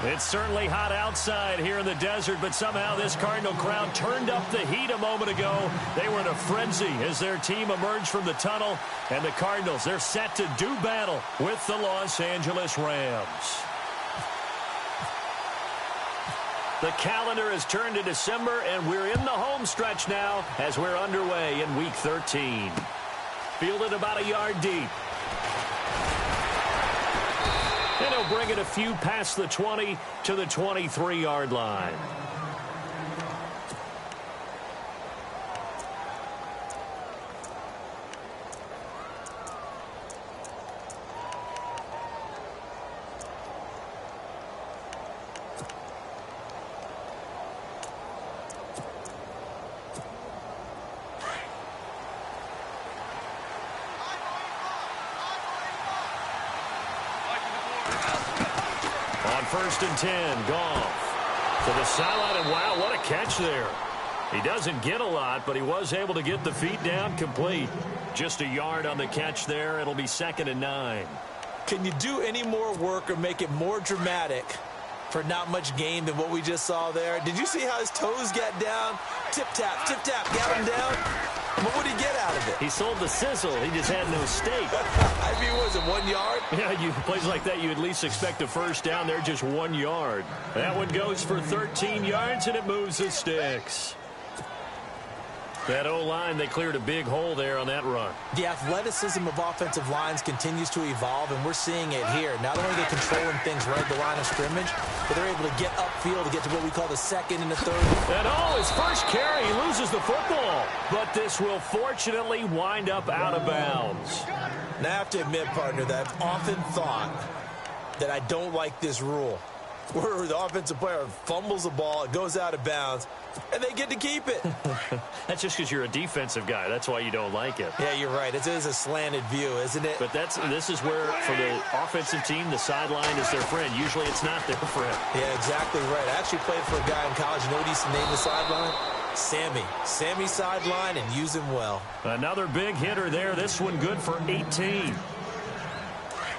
It's certainly hot outside here in the desert, but somehow this Cardinal crowd turned up the heat a moment ago. They were in a frenzy as their team emerged from the tunnel, and the Cardinals, they're set to do battle with the Los Angeles Rams. The calendar has turned to December, and we're in the home stretch now as we're underway in Week 13. Fielded about a yard deep. And he'll bring it a few past the 20 to the 23-yard line. First and 10, Goff to the sideline, and wow, what a catch there. He doesn't get a lot, but he was able to get the feet down complete. Just a yard on the catch there. It'll be 2nd and 9. Can you do any more work or make it more dramatic for not much gain than what we just saw there? Did you see how his toes got down? Tip-tap, got him down. But what did he get out of it? He sold the sizzle. He just had no steak. I mean, was it 1 yard? Yeah, plays like that, you at least expect a first down. They're just 1 yard. That one goes for 13 yards, and it moves the sticks. That O-line, they cleared a big hole there on that run. The athleticism of offensive lines continues to evolve, and we're seeing it here. Not only are they controlling things right at the line of scrimmage, but they're able to get upfield to get to what we call the second and the third. And his first carry, he loses the football. But this will fortunately wind up out of bounds. Now, I have to admit, partner, that I've often thought that I don't like this rule, where the offensive player fumbles the ball, it goes out of bounds, and they get to keep it. That's just because you're a defensive guy. That's why you don't like it. Yeah, you're right. It is a slanted view, isn't it? But this is where, for the offensive team, the sideline is their friend. Usually it's not their friend. Yeah, exactly right. I actually played for a guy in college. You know what he used to name the sideline? Sammy. Sammy sideline, and use him well. Another big hitter there. This one good for 18.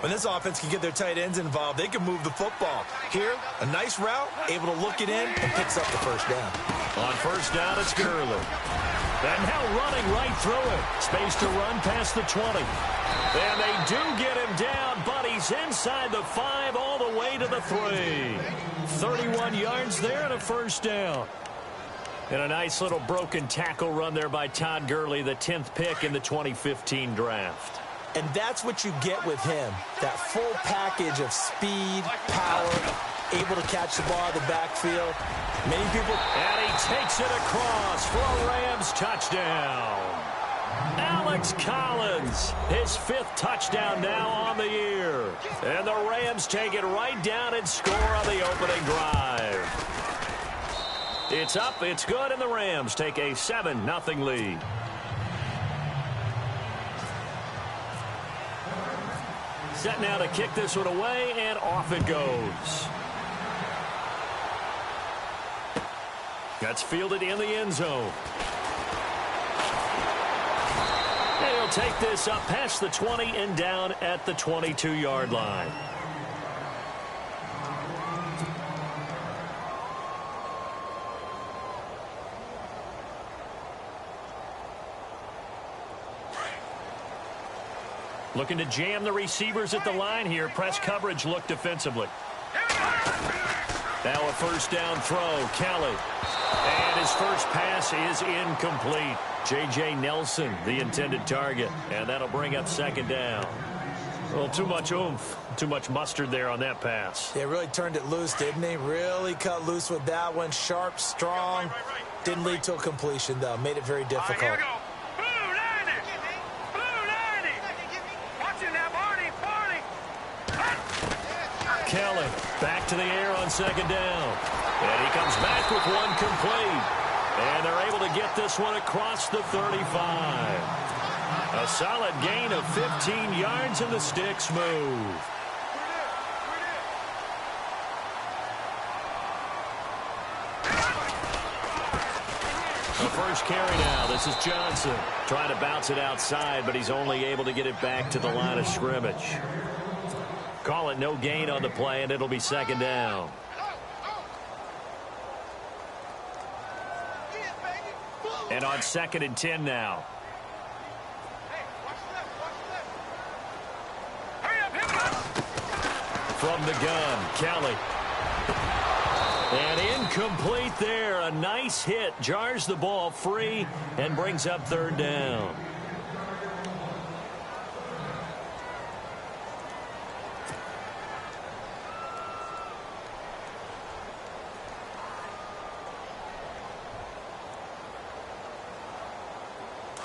When this offense can get their tight ends involved, they can move the football. Here, a nice route, able to look it in, and picks up the first down. On first down, it's Gurley. And now running right through it. Space to run past the 20. And they do get him down, but he's inside the 5 all the way to the 3. 31 yards there and a first down. And a nice little broken tackle run there by Todd Gurley, the 10th pick in the 2015 draft. And that's what you get with him, that full package of speed, power, able to catch the ball in the backfield. Many people... And he takes it across for a Rams touchdown. Alex Collins, his 5th touchdown now on the year. And the Rams take it right down and score on the opening drive. It's up, it's good, and the Rams take a 7-0 lead. Set now to kick this one away, and off it goes. That's fielded in the end zone. And he'll take this up past the 20 and down at the 22-yard line. Looking to jam the receivers at the line here. Press coverage look defensively. Now a first down throw. Kelly. And his first pass is incomplete. J.J. Nelson, the intended target. And that'll bring up second down. Well, too much oomph. Too much mustard there on that pass. They really turned it loose, didn't they? Really cut loose with that one. Sharp, strong. Didn't lead to a completion, though. Made it very difficult. Kelly back to the air on second down. And he comes back with one complete. And they're able to get this one across the 35. A solid gain of 15 yards, and the sticks move. The first carry now. This is Johnson trying to bounce it outside, but he's only able to get it back to the line of scrimmage. Call it no gain on the play, and it'll be second down. And on 2nd and 10 now. From the gun, Kelly. And incomplete there. A nice hit. Jars the ball free and brings up 3rd down.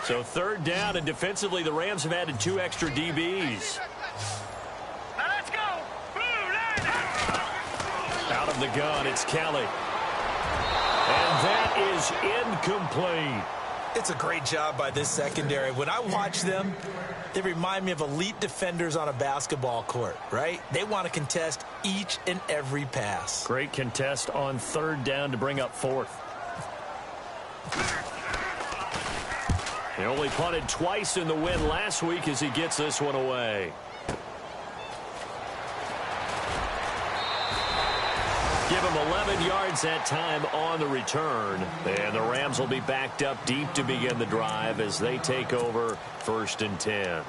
So 3rd down, and defensively the Rams have added 2 extra DBs. Let's go. Out of the gun, it's Kelly. And that is incomplete. It's a great job by this secondary. When I watch them, they remind me of elite defenders on a basketball court, right? They want to contest each and every pass. Great contest on 3rd down to bring up 4th. He only punted twice in the win last week as he gets this one away. Give him 11 yards that time on the return. And the Rams will be backed up deep to begin the drive as they take over 1st and 10.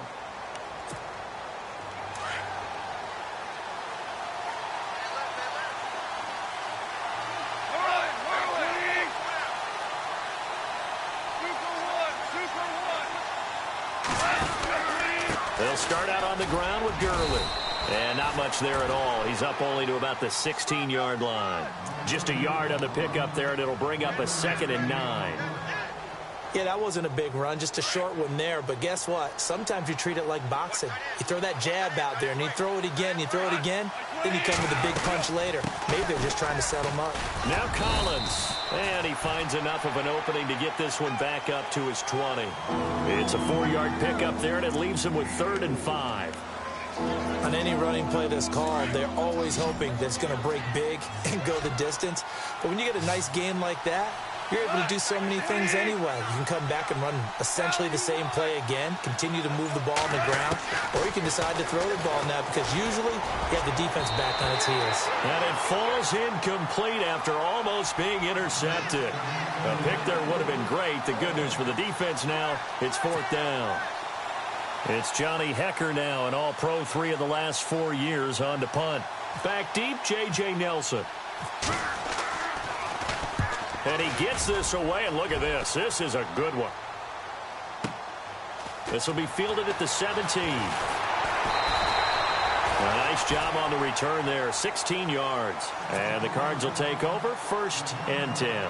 They'll start out on the ground with Gurley. And not much there at all. He's up only to about the 16-yard line. Just a yard on the pickup there, and it'll bring up a 2nd and 9. Yeah, that wasn't a big run, just a short one there. But guess what? Sometimes you treat it like boxing. You throw that jab out there, and you throw it again, you throw it again, then you come with a big punch later. Maybe they're just trying to set him up. Now Collins. And he finds enough of an opening to get this one back up to his 20. It's a 4-yard pickup there, and it leaves him with 3rd and 5. On any running play that's called, they're always hoping that it's going to break big and go the distance. But when you get a nice game like that, you're able to do so many things anyway. You can come back and run essentially the same play again, continue to move the ball on the ground, or you can decide to throw the ball now because usually you have the defense back on its heels. And it falls incomplete after almost being intercepted. A pick there would have been great. The good news for the defense now, it's 4th down. It's Johnny Hecker now, an all-pro 3 of the last 4 years on to punt. Back deep, J.J. Nelson. And he gets this away, and look at this. This is a good one. This will be fielded at the 17. A nice job on the return there, 16 yards. And the Cards will take over 1st and 10.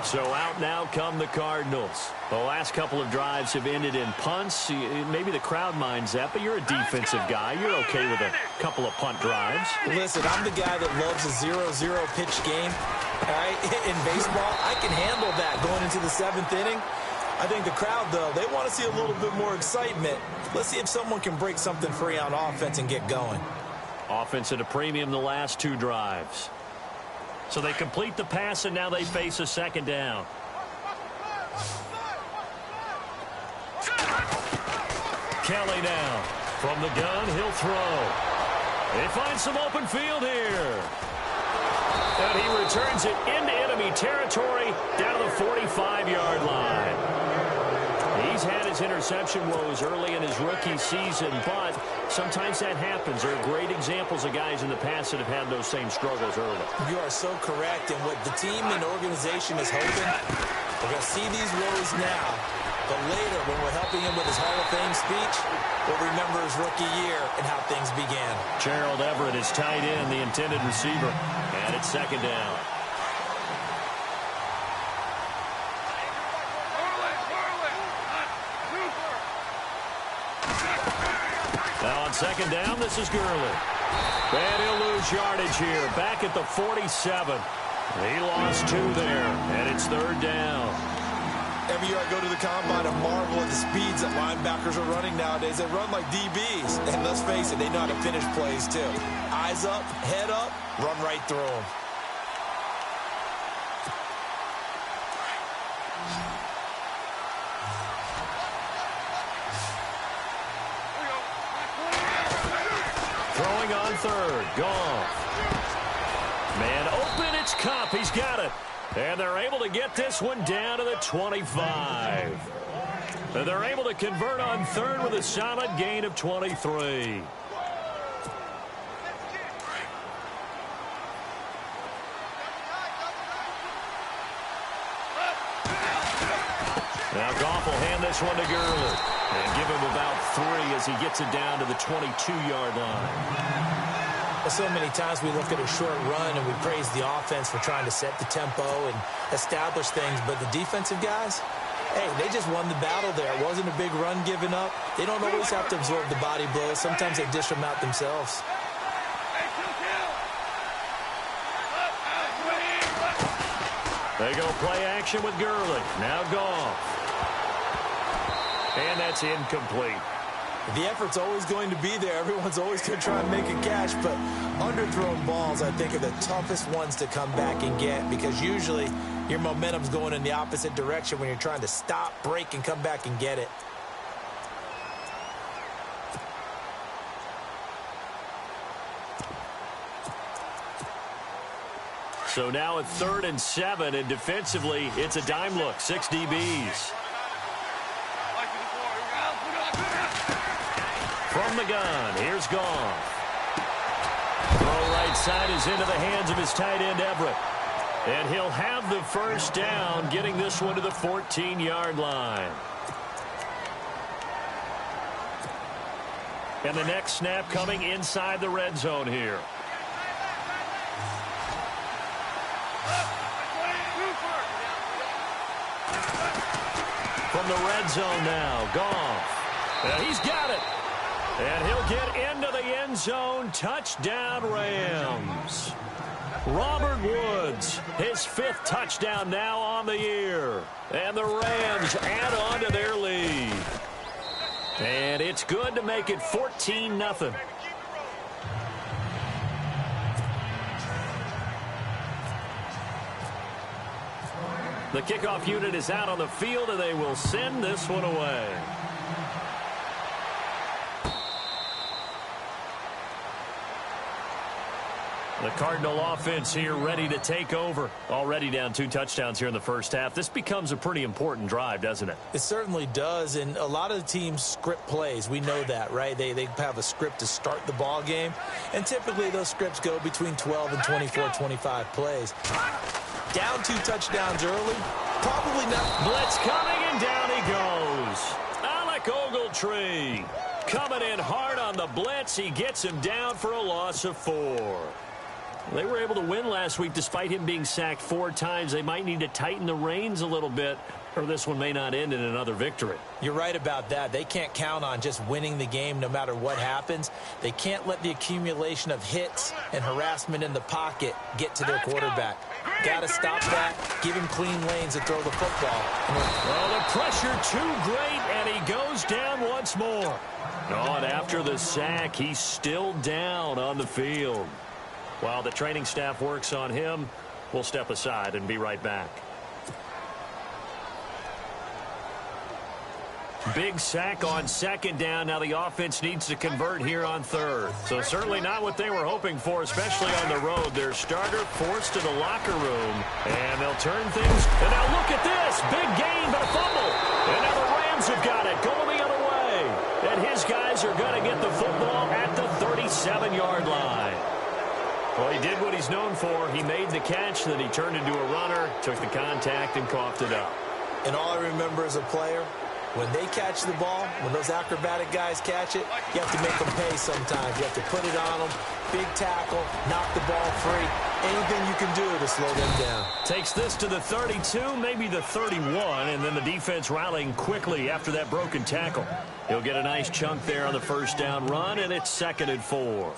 So out now come the Cardinals. The last couple of drives have ended in punts. Maybe the crowd minds that, but you're a defensive guy. You're okay with a couple of punt drives. Listen, I'm the guy that loves a 0-0 pitch game. All right? In baseball, I can handle that going into the 7th inning. I think the crowd, though, they want to see a little bit more excitement. Let's see if someone can break something free on offense and get going. Offense at a premium the last 2 drives. So they complete the pass, and now they face a 2nd down. Kelly now. From the gun, he'll throw. They find some open field here. And he returns it into enemy territory down to the 45-yard line. He's had his interception woes early in his rookie season, but sometimes that happens. There are great examples of guys in the past that have had those same struggles early. You are so correct. And what the team and organization is hoping, we're going to see these woes now. But later, when we're helping him with his Hall of Fame speech, we'll remember his rookie year and how things began. Gerald Everett is tight end, the intended receiver. And it's 2nd down. Now on 2nd down, this is Gurley. And he'll lose yardage here. Back at the 47. He lost 2 there, and it's 3rd down. Every year I go to the combine and marvel at the speeds that linebackers are running nowadays. They run like DBs. And let's face it, they know how to finish plays too. Eyes up, head up, run right through them. Throwing on 3rd. Goff. Man open, it's Kupp. He's got it. And they're able to get this one down to the 25. And they're able to convert on third with a solid gain of 23. Now Goff will hand this one to Gurley and give him about 3 as he gets it down to the 22-yard line. So many times we look at a short run and we praise the offense for trying to set the tempo and establish things, but the defensive guys, hey, they just won the battle there. It wasn't a big run given up. They don't always have to absorb the body blows. Sometimes they dish them out themselves. They go play action with Gurley. Now Goff. And that's incomplete. The effort's always going to be there. Everyone's always going to try and make a catch, but underthrown balls, I think, are the toughest ones to come back and get because usually your momentum's going in the opposite direction when you're trying to stop, break, and come back and get it. So now at 3rd and 7, and defensively, it's a dime look. 6 DBs. From the gun, here's Goff. Throw right side is into the hands of his tight end, Everett. And he'll have the first down, getting this one to the 14-yard line. And the next snap coming inside the red zone here. From the red zone now, Goff. And he's got it. And he'll get into the end zone. Touchdown, Rams. Robert Woods, his 5th touchdown now on the year. And the Rams add on to their lead. And it's good to make it 14-0. The kickoff unit is out on the field, and they will send this one away. The Cardinal offense here ready to take over. Already down 2 touchdowns here in the first half. This becomes a pretty important drive, doesn't it? It certainly does, and a lot of the teams script plays. We know that, right? They have a script to start the ball game, and typically those scripts go between 12 and 24, 25 plays. Down 2 touchdowns early, probably not. Blitz coming, and down he goes. Alec Ogletree coming in hard on the blitz. He gets him down for a loss of 4. They were able to win last week despite him being sacked 4 times. They might need to tighten the reins a little bit, or this one may not end in another victory. You're right about that. They can't count on just winning the game no matter what happens. They can't let the accumulation of hits and harassment in the pocket get to their quarterback. Got to stop that. Give him clean lanes to throw the football. Well, the pressure too great, and he goes down once more. Oh, and after the sack, he's still down on the field. While the training staff works on him, we'll step aside and be right back. Big sack on 2nd down. Now the offense needs to convert here on 3rd. So certainly not what they were hoping for, especially on the road. Their starter forced to the locker room, and they'll turn things. And now look at this. Big gain, but a fumble. And now the Rams have got it. Going the other way. And his guys are going to get the football at the 37-yard line. Well, he did what he's known for. He made the catch, then he turned into a runner, took the contact, and coughed it up. And all I remember as a player, when they catch the ball, when those acrobatic guys catch it, you have to make them pay sometimes. You have to put it on them, big tackle, knock the ball free. Anything you can do to slow them down. Takes this to the 32, maybe the 31, and then the defense rallying quickly after that broken tackle. He'll get a nice chunk there on the first down run, and it's 2nd and 4.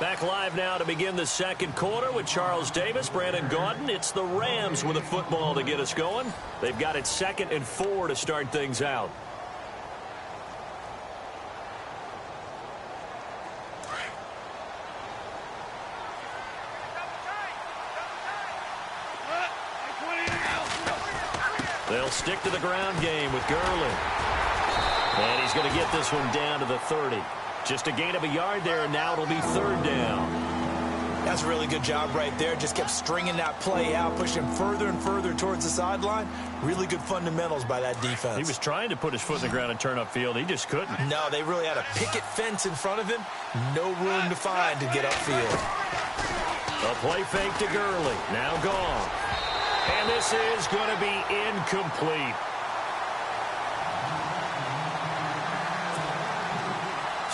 Back live now to begin the 2nd quarter with Charles Davis, Brandon Gaudin. It's the Rams with a football to get us going. They've got it 2nd and 4 to start things out. They'll stick to the ground game with Gurley. And he's going to get this one down to the 30. Just a gain of a yard there, and now it'll be third down. That's a really good job right there. Just kept stringing that play out, pushing him further and further towards the sideline. Really good fundamentals by that defense. He was trying to put his foot in the ground and turn upfield. He just couldn't. No, they really had a picket fence in front of him. No room to find to get upfield. A play fake to Gurley. Now gone. And this is going to be incomplete.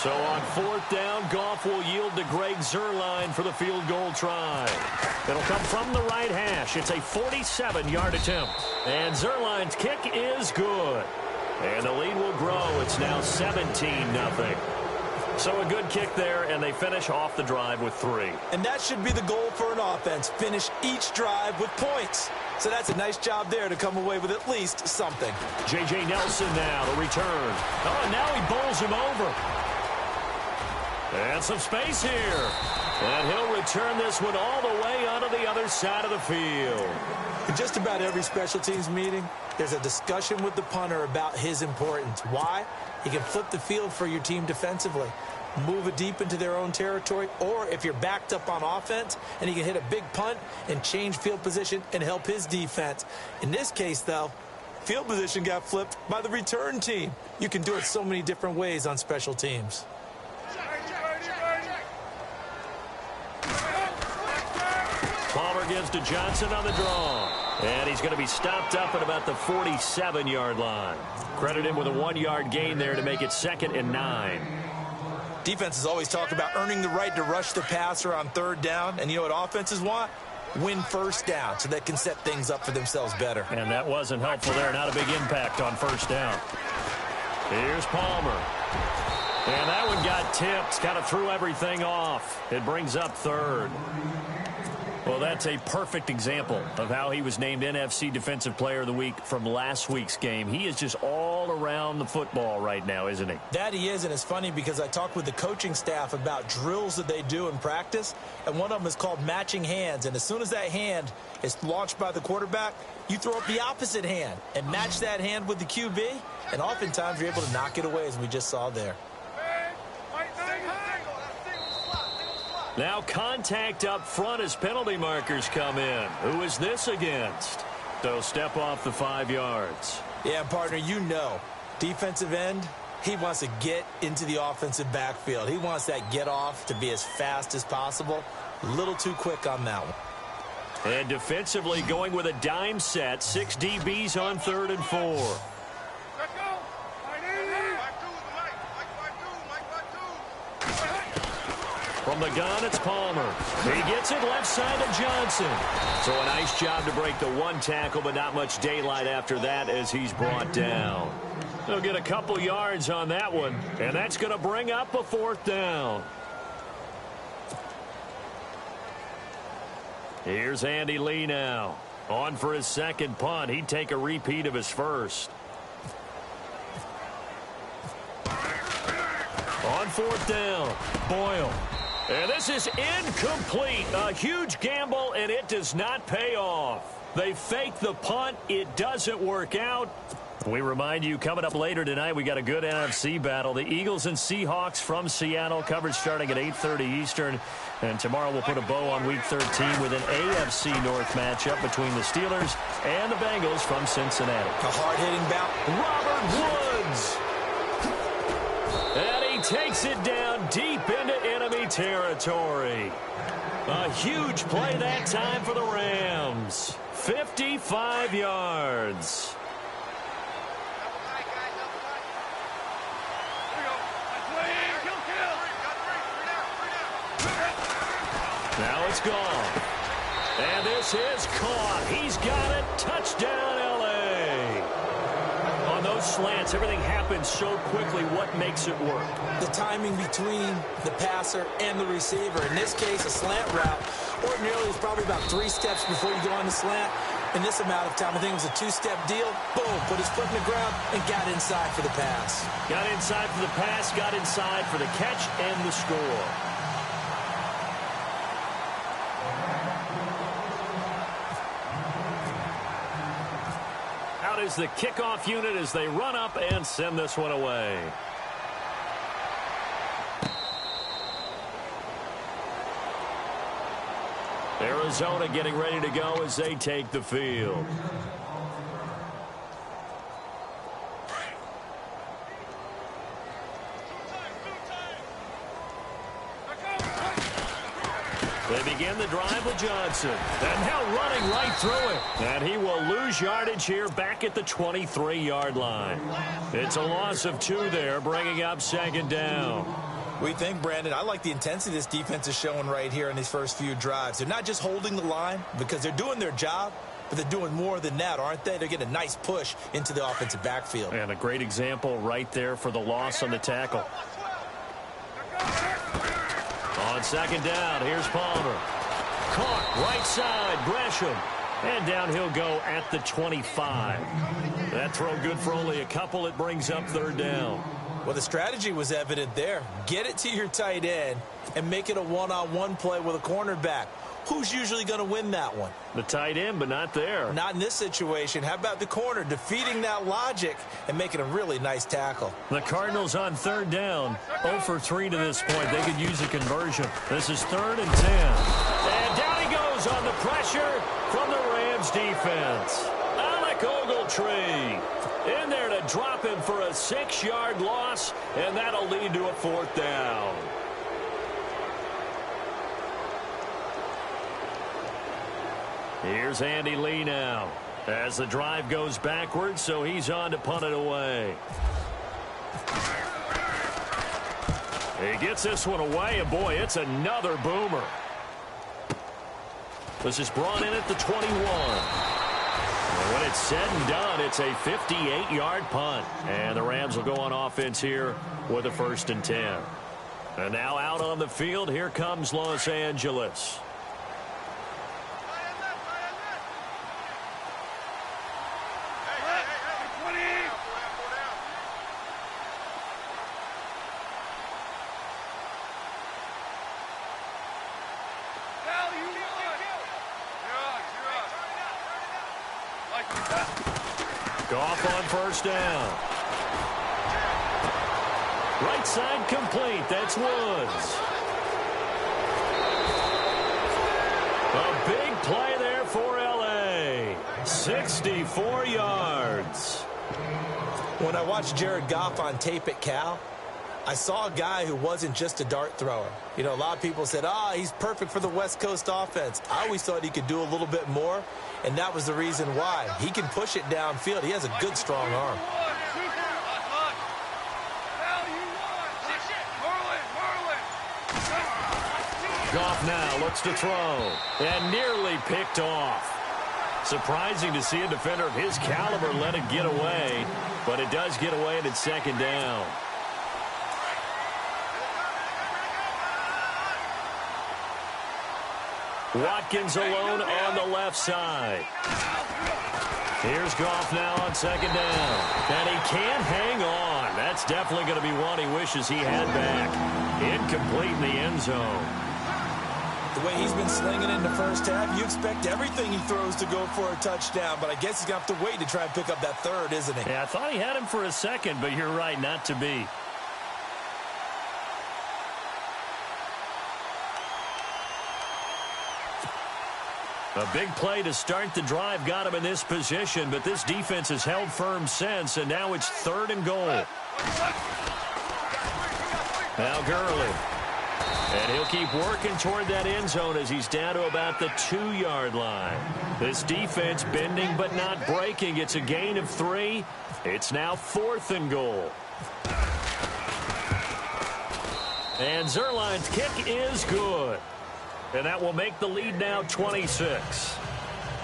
So on fourth down, Goff will yield to Greg Zuerlein for the field goal try. It'll come from the right hash. It's a 47-yard attempt. And Zuerlein's kick is good. And the lead will grow. It's now 17-0. So a good kick there, and they finish off the drive with 3. And that should be the goal for an offense. Finish each drive with points. So that's a nice job there to come away with at least something. J.J. Nelson now to return. Oh, and now he bowls him over. And some space here. And he'll return this one all the way onto the other side of the field. In just about every special teams meeting, there's a discussion with the punter about his importance. Why? He can flip the field for your team defensively, move it deep into their own territory, or if you're backed up on offense, and he can hit a big punt and change field position and help his defense. In this case, though, field position got flipped by the return team. You can do it so many different ways on special teams. Palmer gives to Johnson on the draw. And he's going to be stopped up at about the 47-yard line. Credit him with a 1-yard gain there to make it 2nd and 9. Defenses always talk about earning the right to rush the passer on third down. And you know what offenses want? Win first down so they can set things up for themselves better. And that wasn't helpful there. Not a big impact on first down. Here's Palmer. And that one got tipped. Kind of threw everything off. It brings up third. Well, that's a perfect example of how he was named NFC Defensive Player of the Week from last week's game. He is just all around the football right now, isn't he? That he is, and it's funny because I talked with the coaching staff about drills that they do in practice, and one of them is called matching hands. And as soon as that hand is launched by the quarterback, you throw up the opposite hand and match that hand with the QB, and oftentimes you're able to knock it away, as we just saw there. Now contact up front as penalty markers come in. Who is this against? They'll step off the 5 yards. Yeah, partner, you know, defensive end, he wants to get into the offensive backfield. He wants that get off to be as fast as possible. A little too quick on that one. And defensively going with a dime set. 6 DBs on 3rd and 4. From the gun, it's Palmer. He gets it left side to Johnson. So a nice job to break the 1 tackle, but not much daylight after that as he's brought down. He'll get a couple yards on that one, and that's going to bring up a 4th down. Here's Andy Lee now. On for his 2nd punt. He'd take a repeat of his first. On 4th down, Boyle. And this is incomplete. A huge gamble, and it does not pay off. They fake the punt. It doesn't work out. We remind you, coming up later tonight, we got a good NFC battle. The Eagles and Seahawks from Seattle, coverage starting at 8:30 Eastern. And tomorrow we'll put a bow on Week 13 with an AFC North matchup between the Steelers and the Bengals from Cincinnati. A hard-hitting bout. Robert Woods. And he takes it down deep into enemy territory. A huge play that time for the Rams. 55 yards. Now it's gone. And this is caught. He's got it. Touchdown, L.A. On those slants, everything happens so quickly. What makes it work? The timing between the passer and the receiver. In this case, a slant route. Ordinarily, it's probably about 3 steps before you go on the slant. In this amount of time, I think it was a 2-step deal. Boom, put his foot in the ground and got inside for the pass. Got inside for the pass, got inside for the catch and the score. Out is the kickoff unit as they run up and send this one away. Arizona getting ready to go as they take the field. They begin the drive with Johnson. And now running right through it. And he will lose yardage here back at the 23-yard line. It's a loss of 2 there, bringing up second down. We think, Brandon, I like the intensity this defense is showing right here in these first few drives. They're not just holding the line because they're doing their job, but they're doing more than that, aren't they? They're getting a nice push into the offensive backfield. And a great example right there for the loss on the tackle. On second down, here's Palmer. Caught right side, Gresham. And down he'll go at the 25. That throw good for only a couple. It brings up third down. Well, the strategy was evident there. Get it to your tight end and make it a one-on-one play with a cornerback. Who's usually going to win that one? The tight end, but not there. Not in this situation. How about the corner defeating that logic and making a really nice tackle? The Cardinals on third down. 0 for 3 to this point. They could use a conversion. This is 3rd and 10. And down he goes on the pressure from the Rams defense. Alec Ogletree in there to drop him for a 6-yard loss, and that'll lead to a 4th down. Here's Andy Lee now as the drive goes backwards, so he's on to punt it away. He gets this one away, and boy, it's another boomer. This is brought in at the 21. And when it's said and done, it's a 58-yard punt. And the Rams will go on offense here with a 1st and 10. And now out on the field, here comes Los Angeles. Goff on 1st down. Right side complete. That's Woods. A big play there for L.A. 64 yards. When I watched Jared Goff on tape at Cal, I saw a guy who wasn't just a dart thrower. You know, a lot of people said, he's perfect for the West Coast offense. I always thought he could do a little bit more, and that was the reason why. He can push it downfield. He has a good, strong arm. Goff now looks to throw, and nearly picked off. Surprising to see a defender of his caliber let it get away, but it does get away, and it's 2nd down. Watkins alone on the left side. Here's Goff now on 2nd down. And he can't hang on. That's definitely going to be one he wishes he had back. Incomplete in the end zone. The way he's been slinging in the first half, you expect everything he throws to go for a touchdown, but I guess he's going to have to wait to try and pick up that 3rd, isn't he? Yeah, I thought he had him for a second, but you're right, not to be. A big play to start the drive got him in this position, but this defense has held firm since, and now it's 3rd and goal. Now Gurley. And he'll keep working toward that end zone as he's down to about the 2-yard line. This defense bending but not breaking. It's a gain of 3. It's now 4th and goal. And Zerline's kick is good. And that will make the lead now 26.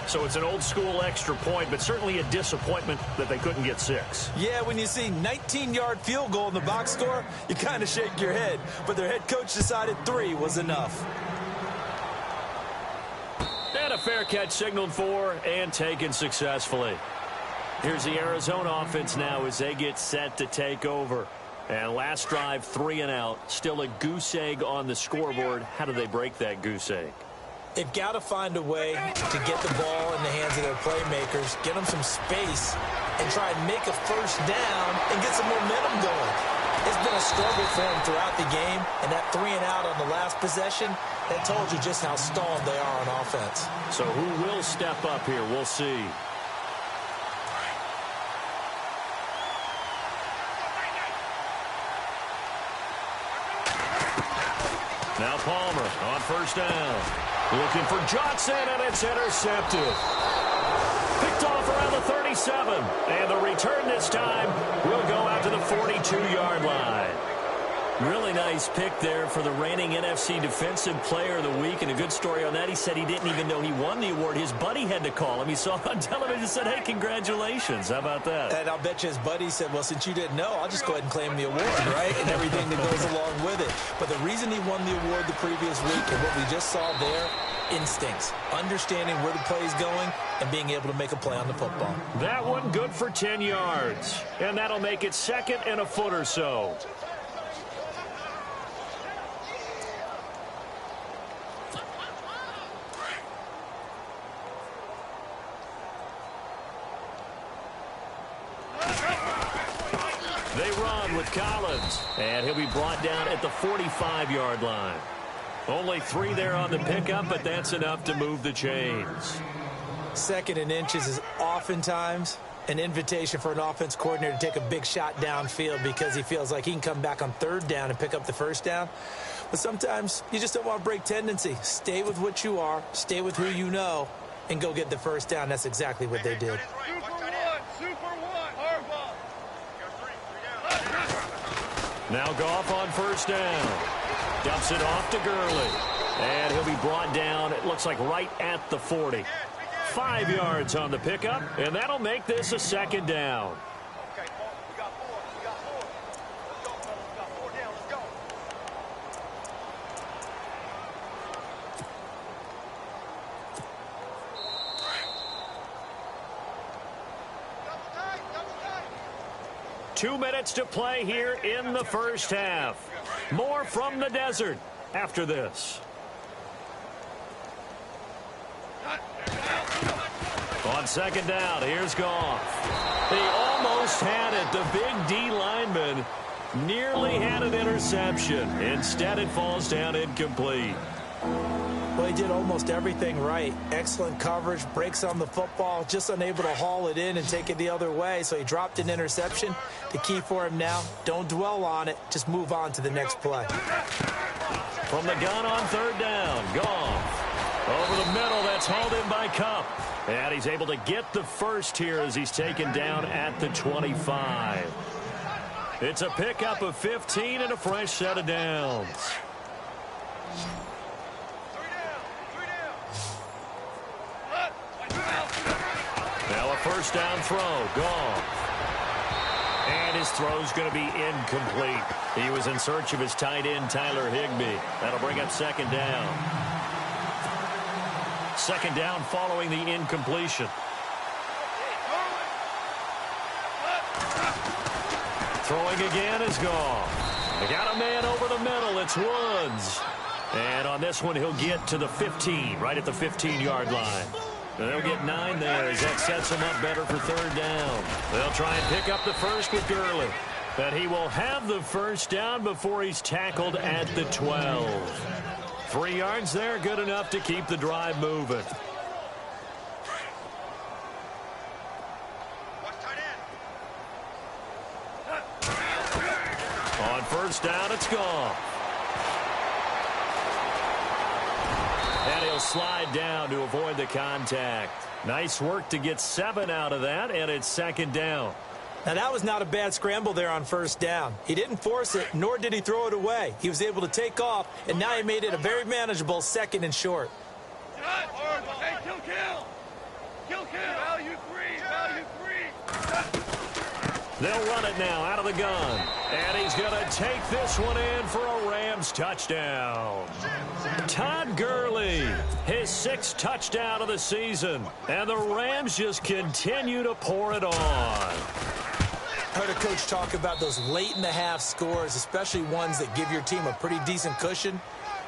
So it's an old-school extra point, but certainly a disappointment that they couldn't get 6. Yeah, when you see 19-yard field goal in the box score, you kind of shake your head. But their head coach decided 3 was enough. And a fair catch signaled for and taken successfully. Here's the Arizona offense now as they get set to take over. And last drive, 3 and out. Still a goose egg on the scoreboard. How do they break that goose egg? They've got to find a way to get the ball in the hands of their playmakers, get them some space, and try and make a first down and get some momentum going. It's been a struggle for them throughout the game, and that 3-and-out on the last possession, that told you just how stalled they are on offense. So who will step up here? We'll see. Now Palmer on first down. Looking for Johnson, and it's intercepted. Picked off around the 37. And the return this time will go out to the 42-yard line. Really nice pick there for the reigning NFC Defensive Player of the Week. And a good story on that, he said he didn't even know he won the award. His buddy had to call him. He saw it on television and said, hey, congratulations. How about that? And I'll bet you his buddy said, well, since you didn't know, I'll just go ahead and claim the award, right? And everything that goes along with it. But the reason he won the award the previous week and what we just saw there, instincts, understanding where the play is going and being able to make a play on the football. That one good for 10 yards. And that'll make it second and a foot or so. They run with Collins, and he'll be brought down at the 45-yard line. Only 3 there on the pickup, but that's enough to move the chains. Second and inches is oftentimes an invitation for an offense coordinator to take a big shot downfield because he feels like he can come back on third down and pick up the first down. But sometimes you just don't want to break tendency. Stay with what you are, stay with who you know, and go get the first down. That's exactly what they did. Now Goff on first down. Dumps it off to Gurley. And he'll be brought down, it looks like right at the 40. 5 yards on the pickup, and that'll make this a second down. Okay, we got 4. We got 4. Let's go, fellas. We got 4 down. Let's go. Double tight. 2 minutes to play here in the first half. More from the desert after this. On second down, here's Goff. He almost had it. The big D lineman nearly had an interception. Instead, it falls down incomplete. Well, he did almost everything right. Excellent coverage, breaks on the football, just unable to haul it in and take it the other way. So he dropped an interception. The key for him now, don't dwell on it. Just move on to the next play. From the gun on third down, Goff. Over the middle, that's hauled in by Kupp. And he's able to get the first here as he's taken down at the 25. It's a pickup of 15 and a fresh set of downs. Now a first down throw, Goff. And his throw's going to be incomplete. He was in search of his tight end, Tyler Higbee. That'll bring up second down. Second down following the incompletion. Throwing again is Goff. They got a man over the middle. It's Woods. And on this one, he'll get to the 15, right at the 15-yard line. They'll get 9 there as that sets him up better for third down. They'll try and pick up the first with Gurley. But he will have the first down before he's tackled at the 12. 3 yards there, good enough to keep the drive moving. On first down, it's Goff. And he'll slide down to avoid the contact. Nice work to get 7 out of that, and it's second down. Now, that was not a bad scramble there on first down. He didn't force it, nor did he throw it away. He was able to take off, and now he made it a very manageable second and short. Hey, kill. Value 3. They'll run it now out of the gun. And he's going to take this one in for a Rams touchdown. Todd Gurley, his 6th touchdown of the season. And the Rams just continue to pour it on. Heard a coach talk about those late-in-the-half scores, especially ones that give your team a pretty decent cushion.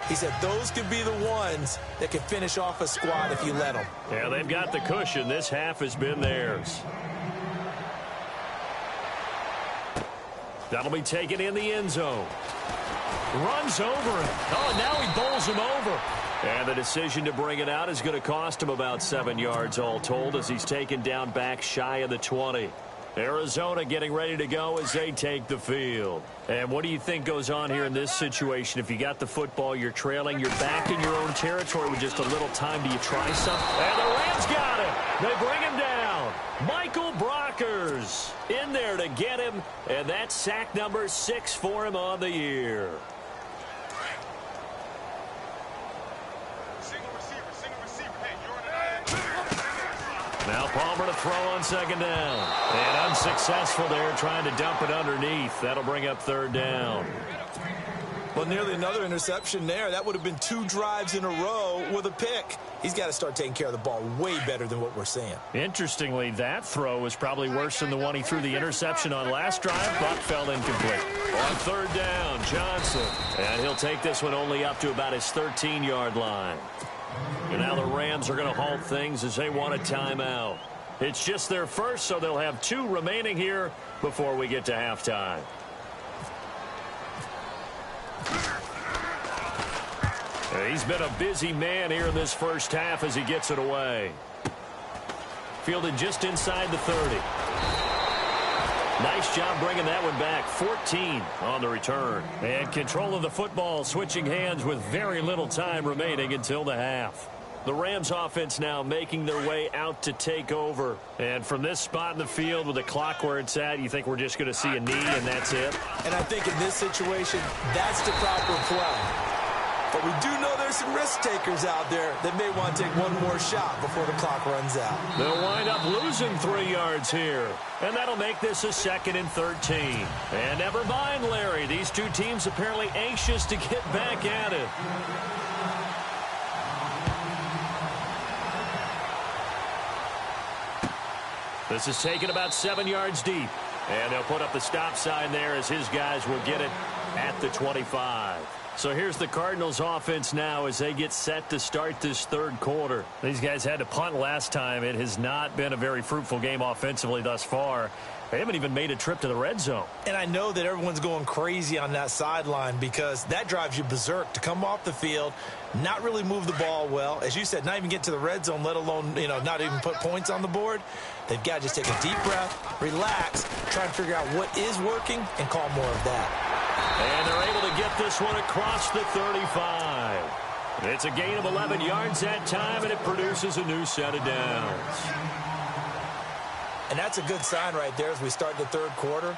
He said those could be the ones that can finish off a squad if you let them. Yeah, they've got the cushion. This half has been theirs. That'll be taken in the end zone. Runs over him. Oh, and now he bowls him over. And the decision to bring it out is going to cost him about 7 yards all told as he's taken down back shy of the 20. Arizona getting ready to go as they take the field. And what do you think goes on here in this situation? If you got the football, you're trailing, you're back in your own territory with just a little time. Do you try something? And the Rams got him. They bring him down. Michael Brockers in there to get him. And that's sack number 6 for him on the year. Now Palmer to throw on second down. And unsuccessful there, trying to dump it underneath. That'll bring up third down. Well, nearly another interception there. That would have been 2 drives in a row with a pick. He's got to start taking care of the ball way better than what we're seeing. Interestingly, that throw was probably worse than the one he threw the interception on last drive, but fell incomplete. On third down, Johnson. And he'll take this one only up to about his 13-yard line. And now the Rams are going to halt things as they want a timeout. It's just their first, so they'll have 2 remaining here before we get to halftime. He's been a busy man here in this first half as he gets it away. Fielded just inside the 30. Nice job bringing that one back. 14 on the return. And control of the football, switching hands with very little time remaining until the half. The Rams offense now making their way out to take over. And from this spot in the field with the clock where it's at, you think we're just going to see a knee and that's it? And I think in this situation, that's the proper play. But we do know there's some risk takers out there that may want to take one more shot before the clock runs out. They'll wind up losing 3 yards here. And that'll make this a 2nd and 13. And never mind, Larry. These 2 teams apparently anxious to get back at it. This is taken about 7 yards deep. And they'll put up the stop sign there as his guys will get it at the 25. So here's the Cardinals offense now as they get set to start this third quarter. These guys had to punt last time. It has not been a very fruitful game offensively thus far. They haven't even made a trip to the red zone. And I know that everyone's going crazy on that sideline because that drives you berserk to come off the field, not really move the ball well. As you said, not even get to the red zone, let alone, not even put points on the board. They've got to just take a deep breath, relax, try and figure out what is working, and call more of that. And they're able to get this one across the 35. It's a gain of 11 yards that time, and it produces a new set of downs. And that's a good sign right there as we start the third quarter,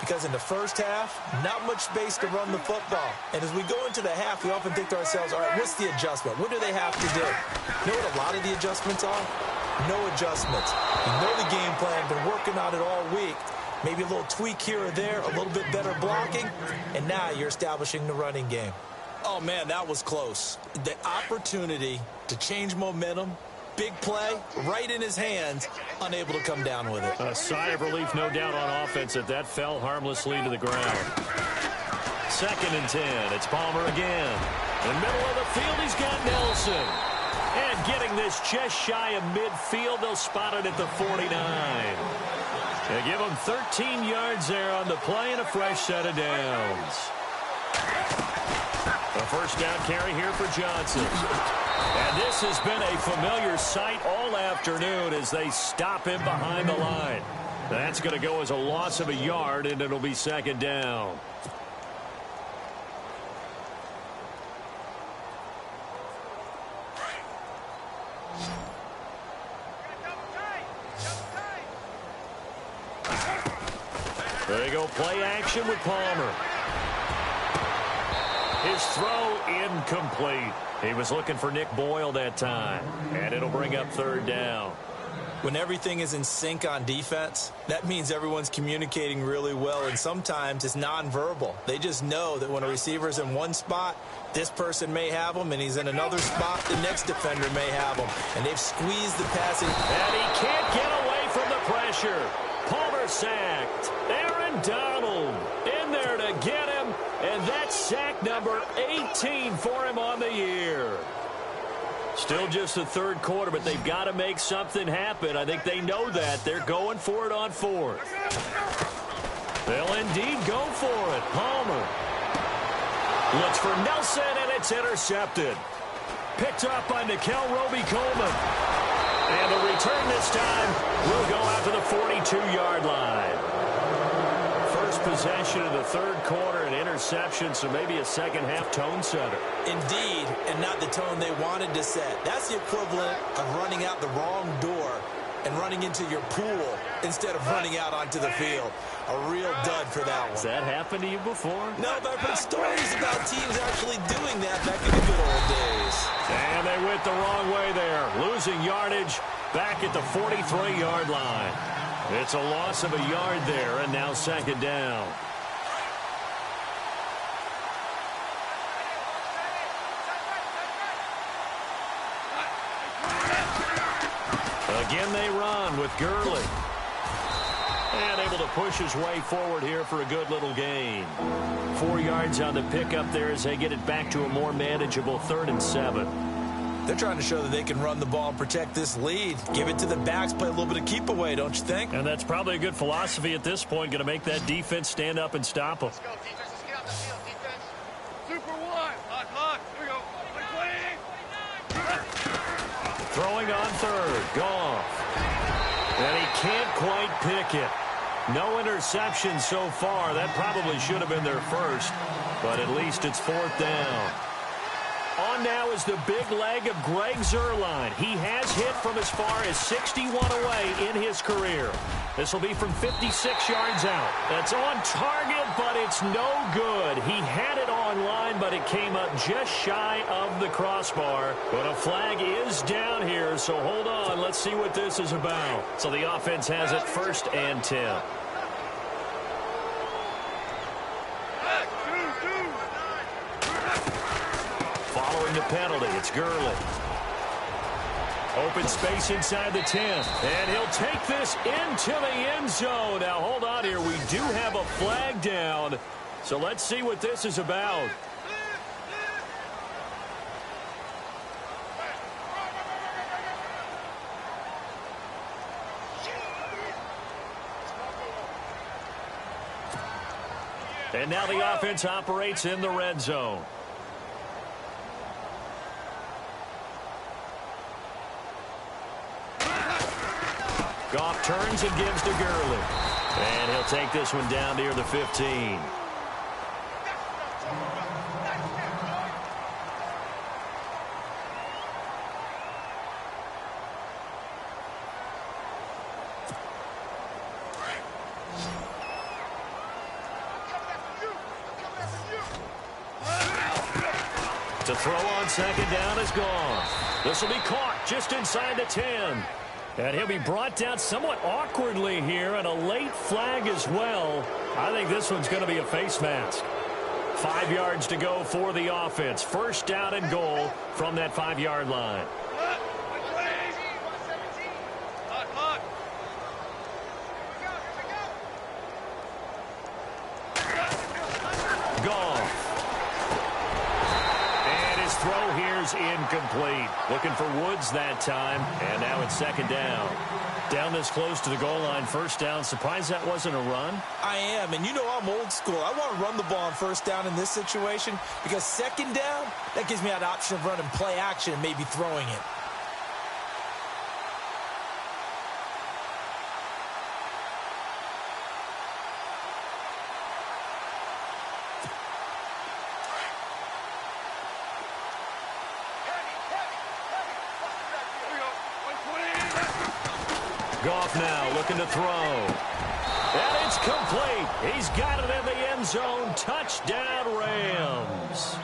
because in the first half, not much space to run the football. And as we go into the half, we often think to ourselves, all right, what's the adjustment? What do they have to do? You know what a lot of the adjustments are? No adjustments. You know the game plan, been working on it all week. Maybe a little tweak here or there, a little bit better blocking, and now you're establishing the running game. Oh, man, that was close. The opportunity to change momentum, big play, right in his hands, unable to come down with it. A sigh of relief, no doubt, on offense that fell harmlessly to the ground. 2nd and 10. It's Palmer again. In the middle of the field, he's got Nelson. And getting this just shy of midfield, they'll spot it at the 49. They give him 13 yards there on the play and a fresh set of downs. A first down carry here for Johnson. And this has been a familiar sight all afternoon as they stop him behind the line. That's going to go as a loss of a yard, and it'll be 2nd down. There you go, play action with Palmer. His throw incomplete. He was looking for Nick Boyle that time, and it'll bring up 3rd down. When everything is in sync on defense, that means everyone's communicating really well, and sometimes it's nonverbal. They just know that when a receiver's in one spot, this person may have him, and he's in another spot, the next defender may have him. And they've squeezed the passing. And he can't get away from the pressure. Palmer sacked. Aaron Donald in there to get him. And that's sack number 18 for him on the year. Still just the third quarter, but they've got to make something happen. I think they know that. They're going for it on fourth. They'll indeed go for it. Palmer looks for Nelson, and it's intercepted. Picked up by Nickel Roby-Coleman. And the return this time will go out to the 42-yard line. First possession of the third quarter, an interception, so maybe a second-half tone setter. Indeed, and not the tone they wanted to set. That's the equivalent of running out the wrong door and running into your pool instead of running out onto the field. A real dud for that one. Has that happened to you before? No, but I've heard stories about teams actually doing that back in the good old days. And they went the wrong way there, losing yardage back at the 43-yard line. It's a loss of a yard there, and now second down. Again, they run with Gurley. And able to push his way forward here for a good little gain. 4 yards on the pickup there as they get it back to a more manageable 3rd and 7. They're trying to show that they can run the ball and protect this lead. Give it to the backs, play a little bit of keep away, don't you think? And that's probably a good philosophy at this point, going to make that defense stand up and stop them. Let's go, defense. Let's get out the field, defense. Super one. Hot. Here we go. Throwing on third. Goff. And he can't quite pick it. No interception so far. That probably should have been their first, but at least it's 4th down. On now is the big leg of Greg Zuerlein. He has hit from as far as 61 away in his career. This will be from 56 yards out. That's on target, but it's no good. He had it on line, but it came up just shy of the crossbar. But a flag is down here, so hold on. Let's see what this is about. So the offense has it 1st and 10. Following the penalty, it's Gurley. Open space inside the 10. And he'll take this into the end zone. Now, hold on here. We do have a flag down. So let's see what this is about. And now the offense operates in the red zone. Goff turns and gives to Gurley. And he'll take this one down near the 15. To throw on second down is gone. This will be caught just inside the 10. And he'll be brought down somewhat awkwardly here, and a late flag as well. I think this one's going to be a face mask. 5 yards to go for the offense. 1st down and goal from that 5-yard line. Goff. And his throw here's incomplete. Looking for Woods that time, and now it's 2nd down. Down this close to the goal line, 1st down. Surprised that wasn't a run? I am, and you know I'm old school. I want to run the ball on 1st down in this situation because 2nd down, that gives me an option of running play action and maybe throwing it. Goff now looking to throw. And it's complete. He's got it in the end zone. Touchdown, Rams.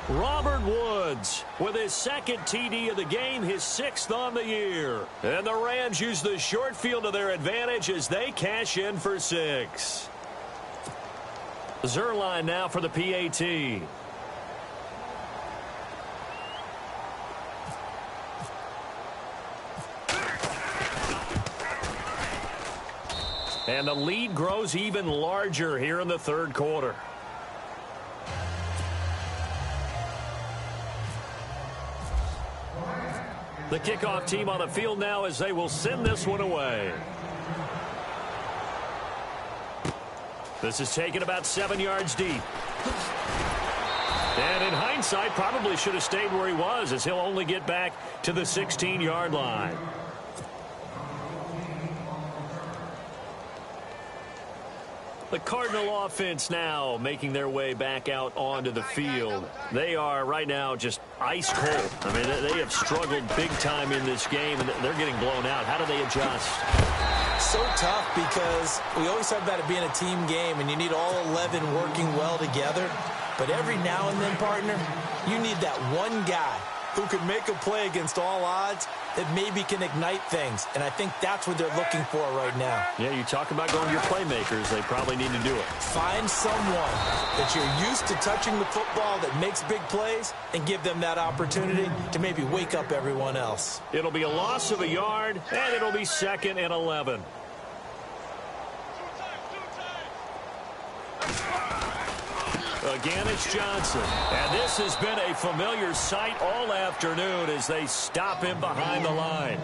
Robert Woods with his 2nd TD of the game, his 6th on the year. And the Rams use the short field to their advantage as they cash in for 6. Zuerlein now for the PAT. And the lead grows even larger here in the 3rd quarter. The kickoff team on the field now as they will send this one away. This is taken about 7 yards deep. And in hindsight, probably should have stayed where he was, as he'll only get back to the 16-yard line. The Cardinal offense now making their way back out onto the field. They are right now just ice cold. I mean, they have struggled big time in this game, and they're getting blown out. How do they adjust? So tough, because we always talk about it being a team game, and you need all 11 working well together. But every now and then, partner, you need that one guy who can make a play against all odds that maybe can ignite things. And I think that's what they're looking for right now. Yeah, you talk about going to your playmakers. They probably need to do it. Find someone that you're used to touching the football that makes big plays and give them that opportunity to maybe wake up everyone else. It'll be a loss of a yard, and it'll be 2nd and 11. Again, it's Johnson. And this has been a familiar sight all afternoon as they stop him behind the line.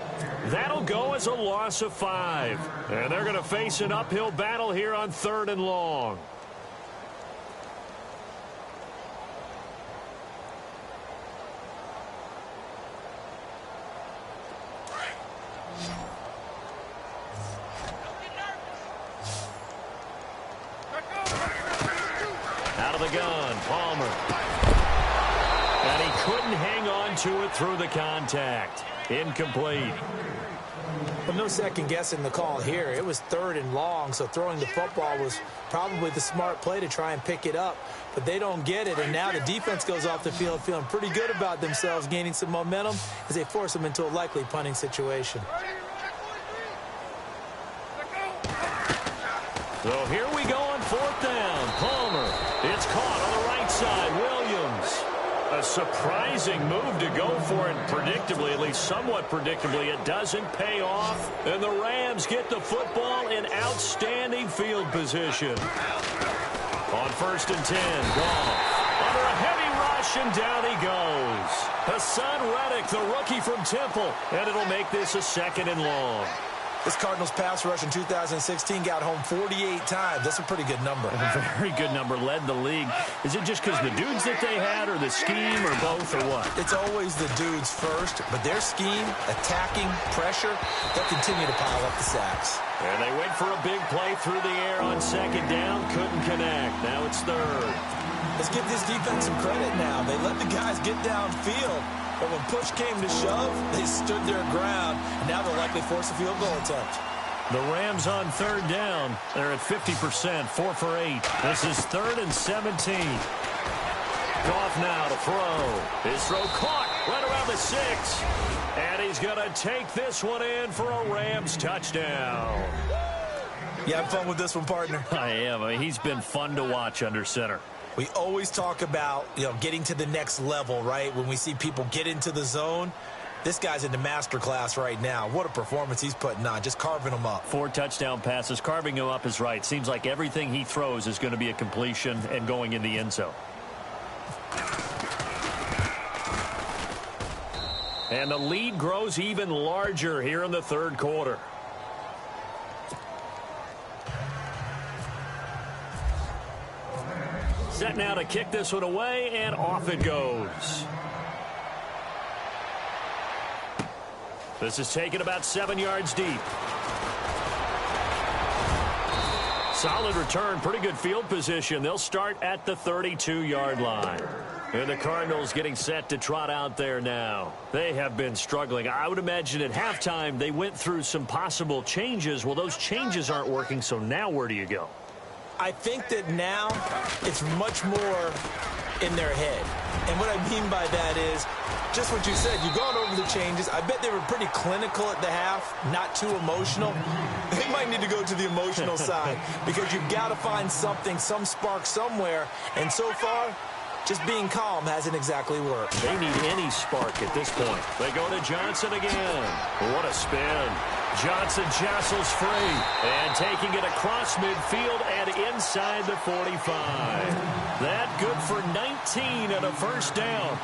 That'll go as a loss of 5. And they're going to face an uphill battle here on 3rd and long. Out of the gun, Palmer. And he couldn't hang on to it through the contact. Incomplete. Well, no second guessing the call here. It was 3rd and long, so throwing the football was probably the smart play to try and pick it up. But they don't get it, and now the defense goes off the field feeling pretty good about themselves, gaining some momentum as they force them into a likely punting situation. So here we go on 4th down. Palmer. It's caught on the right side. Williams. A surprising move to go for it predictably, at least somewhat predictably. It doesn't pay off, and the Rams get the football in outstanding field position. On 1st and 10, Goff. Under a heavy rush, and down he goes. Hassan Reddick, the rookie from Temple, and it'll make this a 2nd and long. This Cardinals pass rush in 2016 got home 48 times. That's a pretty good number. A very good number. Led the league. Is it just because the dudes that they had, or the scheme, or both, or what? It's always the dudes first, but their scheme, attacking, pressure, they'll continue to pile up the sacks. And they went for a big play through the air on 2nd down. Couldn't connect. Now it's 3rd. Let's give this defense some credit now. They let the guys get downfield. But when push came to shove, they stood their ground. And now they'll likely force a field goal attempt. The Rams on 3rd down. They're at 50%, 4 for 8. This is 3rd and 17. Goff now to throw. His throw caught right around the 6. And he's going to take this one in for a Rams touchdown. You having fun with this one, partner? I am. I mean, he's been fun to watch under center. We always talk about, getting to the next level, right? When we see people get into the zone, this guy's in the master class right now. What a performance he's putting on, just carving them up. 4 touchdown passes. Carving him up is right. Seems like everything he throws is going to be a completion and going in the end zone. And the lead grows even larger here in the 3rd quarter. Set now to kick this one away, and off it goes. This is taken about 7 yards deep. Solid return, pretty good field position. They'll start at the 32-yard line. And the Cardinals getting set to trot out there now. They have been struggling. I would imagine at halftime they went through some possible changes. Well, those changes aren't working, so now where do you go? I think that now it's much more in their head. And what I mean by that is just what you said. You've gone over the changes. I bet they were pretty clinical at the half, not too emotional. They might need to go to the emotional side because you've got to find something, some spark somewhere. And so far, just being calm hasn't exactly worked. They need any spark at this point. They go to Johnson again. What a spin. Johnson jostles free and taking it across midfield and inside the 45. That good for 19 and a first down.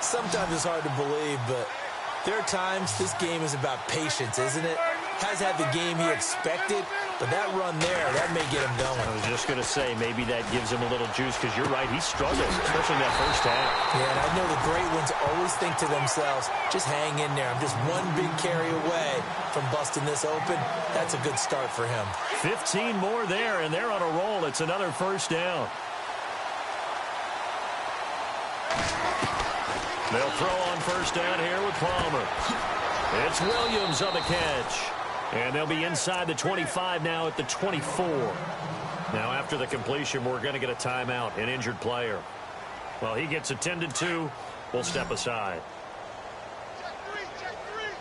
Sometimes it's hard to believe, but there are times this game is about patience, isn't it? Has had the game he expected, but that run there, that may get him going. I was just going to say, maybe that gives him a little juice, because you're right, he struggled, especially in that first half. Yeah, and I know the great ones always think to themselves, just hang in there. I'm just one big carry away from busting this open. That's a good start for him. 15 more there, and they're on a roll. It's another first down. They'll throw on first down here with Palmer. It's Williams on the catch. And they'll be inside the 25 now at the 24. Now, after the completion, we're going to get a timeout, an injured player. Well, he gets attended to. We'll step aside. Check three.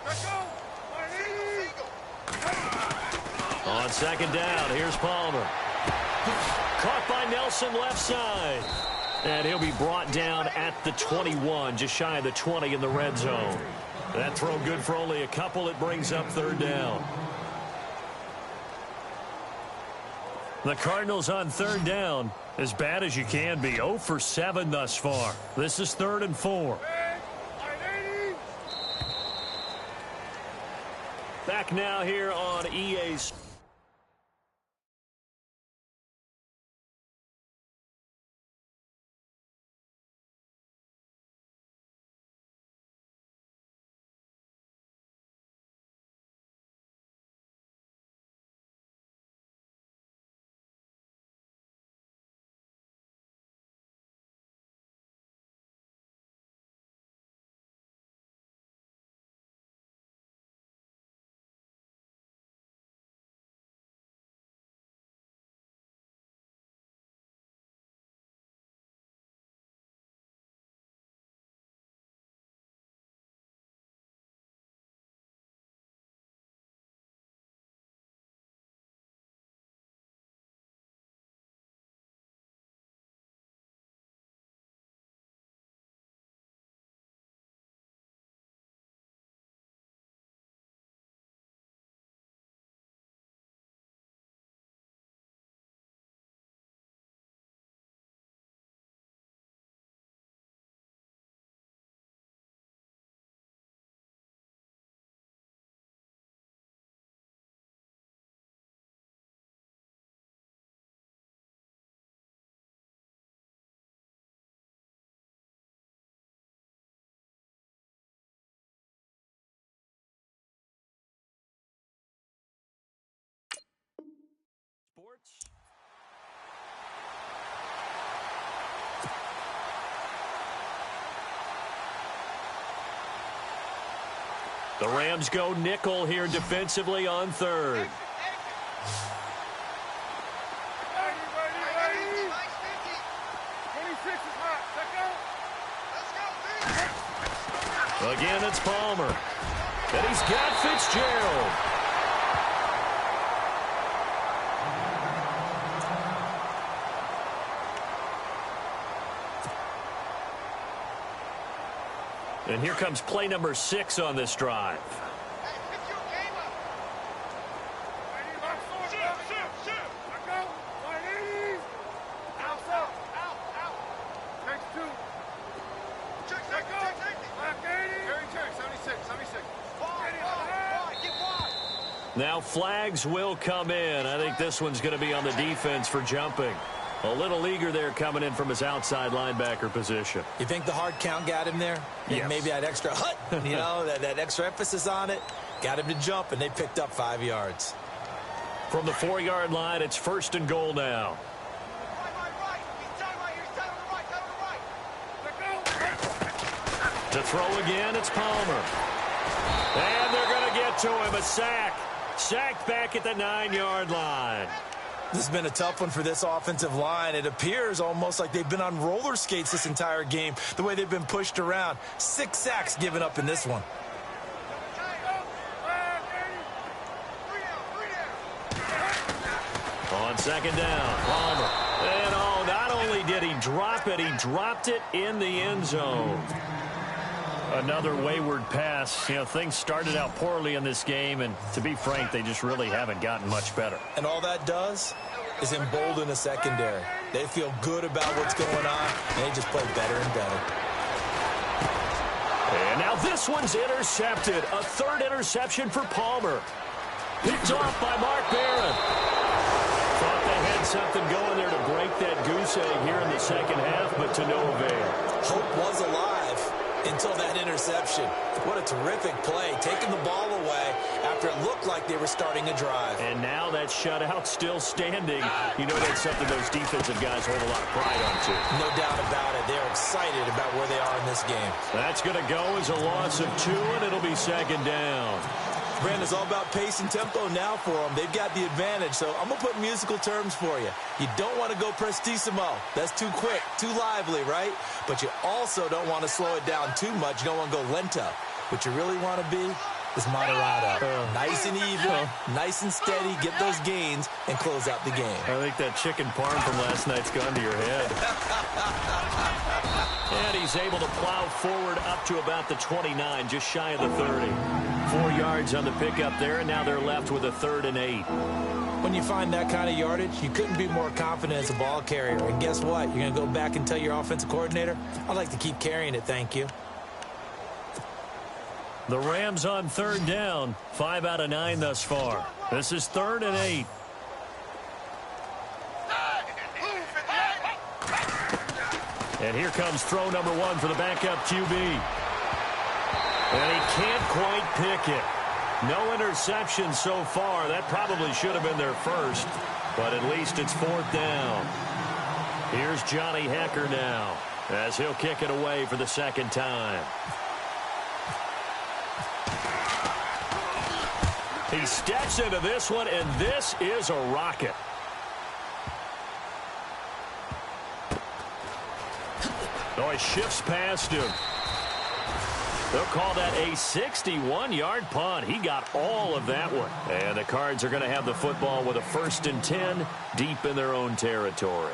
Let's go. On second down, here's Palmer. Caught by Nelson left side. And he'll be brought down at the 21, just shy of the 20 in the red zone. That throw good for only a couple. It brings up third down. The Cardinals on third down, as bad as you can be. 0 for 7 thus far. This is 3rd and 4. Back now here on EA's. Sports. The Rams go nickel here defensively on third. Again, it's Palmer. And he's got Fitzgerald. And here comes play number 6 on this drive. Now flags will come in. I think this one's going to be on the defense for jumping. A little eager there coming in from his outside linebacker position. You think the hard count got him there? Yes. Maybe that extra hut, you know, that extra emphasis on it. Got him to jump, and they picked up 5 yards. From the 4-yard line, it's 1st and goal now. To throw again, it's Palmer. And they're going to get to him. A sack. Sacked back at the 9-yard line. This has been a tough one for this offensive line. It appears almost like they've been on roller skates this entire game, the way they've been pushed around. 6 sacks given up in this one. On second down, Palmer. And not only did he drop it, he dropped it in the end zone. Another wayward pass. You know, things started out poorly in this game, and to be frank, they just really haven't gotten much better. And all that does is embolden the secondary. They feel good about what's going on, and they just play better and better. And now this one's intercepted. A third interception for Palmer. Picked off by Mark Barron. Thought they had something going there to break that goose egg here in the second half, but to no avail. Hope was alive until that interception. What a terrific play, taking the ball away after it looked like they were starting a drive. And now that shutout still standing. You know that's something those defensive guys hold a lot of pride on, too. No doubt about it. They're excited about where they are in this game. That's going to go as a loss of 2, and it'll be second down. Brandon, it's all about pace and tempo now for them. They've got the advantage, so I'm going to put musical terms for you. You don't want to go prestissimo. That's too quick, too lively, right? But you also don't want to slow it down too much. You don't want to go lento. What you really want to be is moderado. Nice and even, nice and steady, get those gains, and close out the game. I think that chicken parm from last night's gone to your head. And he's able to plow forward up to about the 29, just shy of the 30. 4 yards on the pickup there, and now they're left with a 3rd and 8. When you find that kind of yardage, you couldn't be more confident as a ball carrier. And guess what? You're going to go back and tell your offensive coordinator, I'd like to keep carrying it, thank you. The Rams on 3rd down, 5 out of 9 thus far. This is 3rd and 8. And here comes throw number 1 for the backup QB. And he can't quite pick it. No interception so far. That probably should have been their first, but at least it's 4th down. Here's Johnny Hecker now as he'll kick it away for the second time. He steps into this one, and this is a rocket. Oh, he shifts past him. They'll call that a 61-yard punt. He got all of that one. And the Cards are going to have the football with a 1st and 10 deep in their own territory.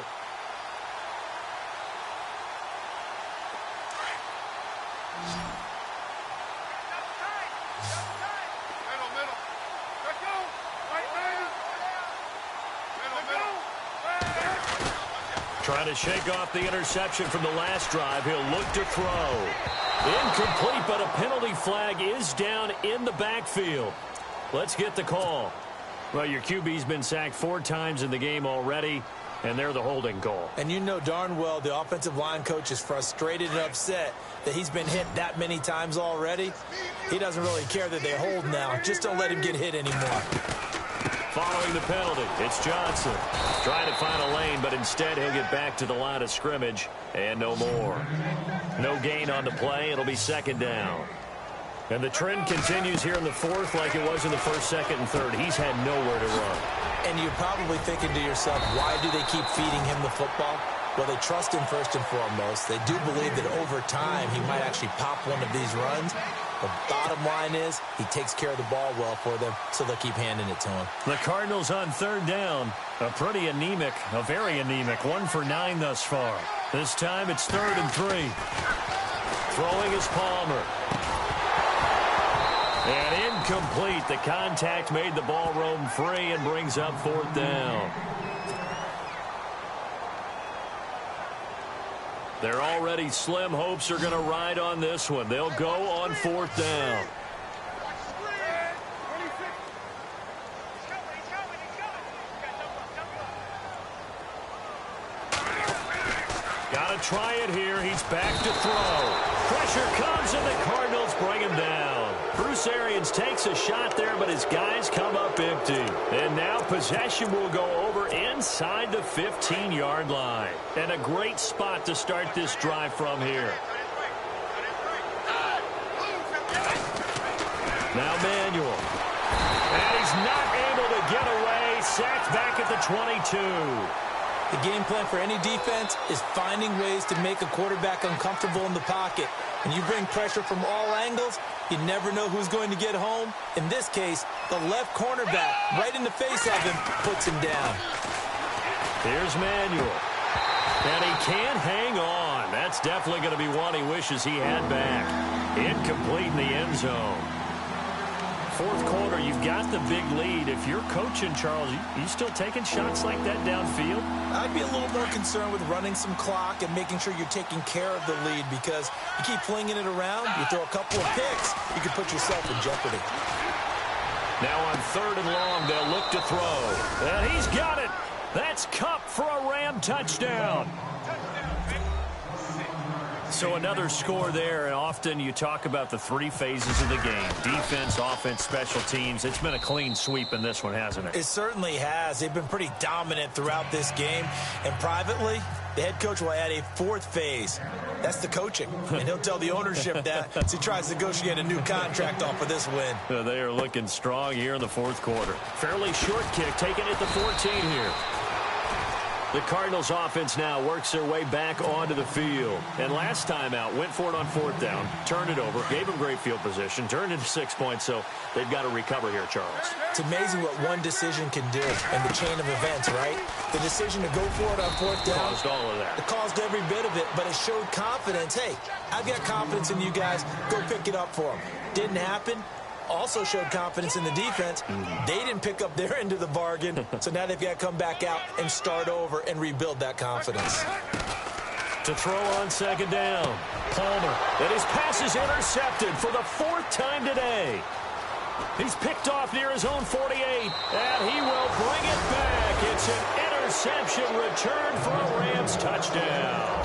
Trying to shake off the interception from the last drive. He'll look to throw. Incomplete, but a penalty flag is down in the backfield. Let's get the call. Well, your QB's been sacked 4 times in the game already, and they're the holding call. And you know darn well the offensive line coach is frustrated and upset that he's been hit that many times already. He doesn't really care that they hold now. Just don't let him get hit anymore. Following the penalty, it's Johnson. Trying to find a lane, but instead he'll get back to the line of scrimmage, and no more. No gain on the play. It'll be second down. And the trend continues here in the 4th like it was in the 1st, 2nd, and 3rd. He's had nowhere to run. And you're probably thinking to yourself, why do they keep feeding him the football? Well, they trust him first and foremost. They do believe that over time he might actually pop one of these runs. The bottom line is he takes care of the ball well for them, so they'll keep handing it to him. The Cardinals on 3rd down. A very anemic 1 for 9 thus far. This time it's 3rd and 3. Throwing is Palmer. And incomplete. The contact made the ball roam free and brings up 4th down. They're already slim hopes are going to ride on this one. They'll go on 4th down. Got to try it here. He's back to throw. Pressure comes, and the Cardinals bring him down. Bruce Arians takes a shot there, but his guys come up empty. And now possession will go over inside the 15-yard line. And a great spot to start this drive from here. Now Manuel. And he's not able to get away. Sacked back at the 22. The game plan for any defense is finding ways to make a quarterback uncomfortable in the pocket. When you bring pressure from all angles, you never know who's going to get home. In this case, the left cornerback, right in the face of him, puts him down. Here's Manuel. And he can't hang on. That's definitely going to be one he wishes he had back. Incomplete in the end zone. Fourth quarter, you've got the big lead. If you're coaching, Charles, you still taking shots like that downfield? I'd be a little more concerned with running some clock and making sure you're taking care of the lead, because you keep flinging it around, you throw a couple of picks, you could put yourself in jeopardy. Now on 3rd and long, they'll look to throw. And he's got it. That's Kupp for a Ram touchdown. So another score there, and often you talk about the 3 phases of the game. Defense, offense, special teams. It's been a clean sweep in this one, hasn't it? It certainly has. They've been pretty dominant throughout this game. And privately, the head coach will add a 4th phase. That's the coaching. And he'll tell the ownership that as he tries to negotiate a new contract off of this win. They are looking strong here in the 4th quarter. Fairly short kick, taken at the 14 here. The Cardinals offense now works their way back onto the field. And last time out, went for it on 4th down, turned it over, gave them great field position, turned into 6 points, so they've got to recover here, Charles. It's amazing what one decision can do in the chain of events, right? The decision to go for it on 4th down. Caused all of that. It caused every bit of it, but it showed confidence. Hey, I've got confidence in you guys. Go pick it up for them. Didn't happen. Also showed confidence in the defense. They didn't pick up their end of the bargain, so now they've got to come back out and start over and rebuild that confidence. To throw on 2nd down, Palmer. And his pass is intercepted for the 4th time today. He's picked off near his own 48, and he will bring it back. It's an interception return for a Rams touchdown.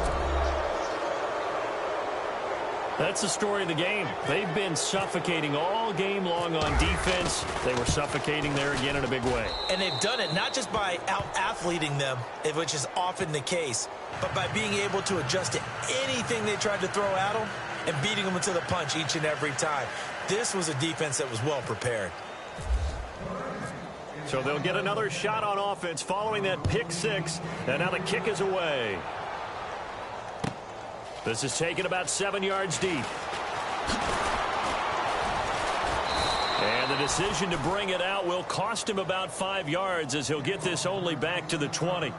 That's the story of the game. They've been suffocating all game long on defense. They were suffocating there again in a big way. And they've done it not just by out-athleting them, which is often the case, but by being able to adjust to anything they tried to throw at them and beating them to the punch each and every time. This was a defense that was well prepared. So they'll get another shot on offense following that pick 6, and now the kick is away. This is taken about 7 yards deep. And the decision to bring it out will cost him about 5 yards, as he'll get this only back to the 20.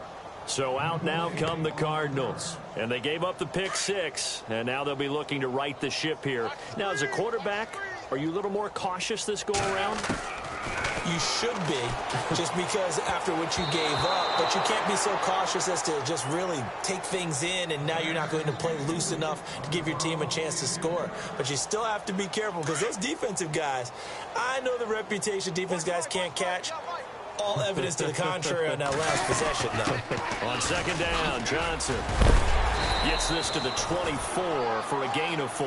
So out now come the Cardinals. And they gave up the pick 6, and now they'll be looking to right the ship here. Now, as a quarterback, are you a little more cautious this go around? You should be, just because after what you gave up, but you can't be so cautious as to just really take things in, and now you're not going to play loose enough to give your team a chance to score. But you still have to be careful, because those defensive guys, I know the reputation defense guys can't catch. All evidence to the contrary on that last possession, though. On 2nd down, Johnson gets this to the 24 for a gain of 4.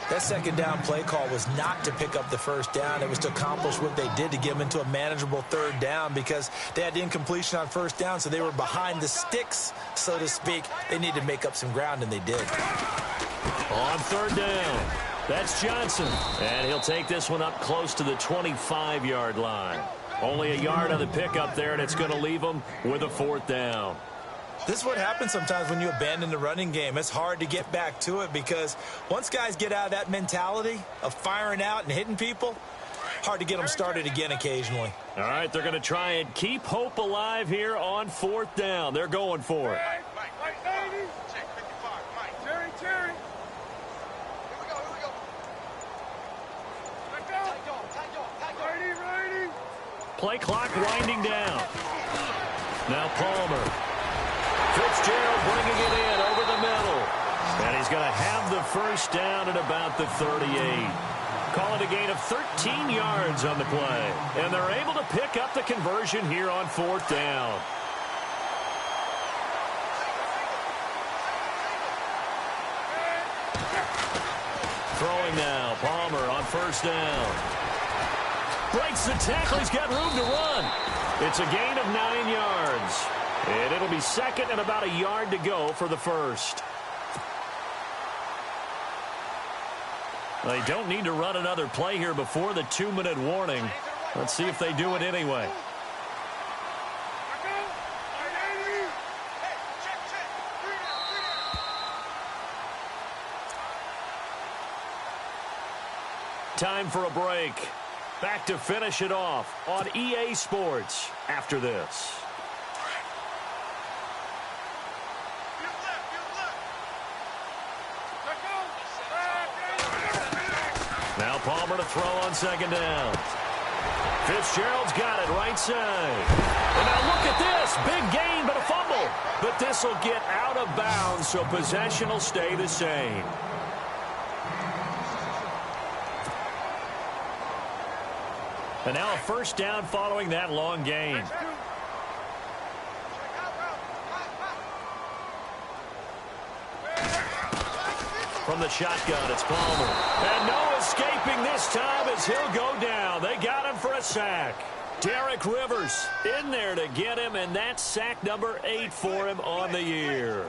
That 2nd down play call was not to pick up the 1st down. It was to accomplish what they did, to get them into a manageable 3rd down, because they had incompletion on 1st down, so they were behind the sticks, so to speak. They needed to make up some ground, and they did. On 3rd down, that's Johnson. And he'll take this one up close to the 25-yard line. Only a yard on the pickup there, and it's going to leave them with a 4th down. This is what happens sometimes when you abandon the running game. It's hard to get back to it, because once guys get out of that mentality of firing out and hitting people, hard to get them started again occasionally. All right, they're going to try and keep hope alive here on 4th down. They're going for it. Terry. Righty. Play clock winding down. Now Palmer. Fitzgerald bringing it in over the middle. And he's going to have the 1st down at about the 38. Call it a gain of 13 yards on the play. And they're able to pick up the conversion here on 4th down. Throwing now. Palmer on 1st down. Breaks the tackle. He's got room to run. It's a gain of 9 yards. And it'll be 2nd and about a yard to go for the 1st. They don't need to run another play here before the 2-minute warning. Let's see if they do it anyway. Time for a break. Back to finish it off on EA Sports after this. Palmer to throw on second down. Fitzgerald's got it right side. And now look at this. Big gain, but a fumble. But this will get out of bounds, so possession will stay the same. And now a first down following that long gain. From the shotgun, it's Palmer. And no escaping this time as he'll go down. They got him for a sack. Derek Rivers in there to get him, and that's sack number 8 for him on the year.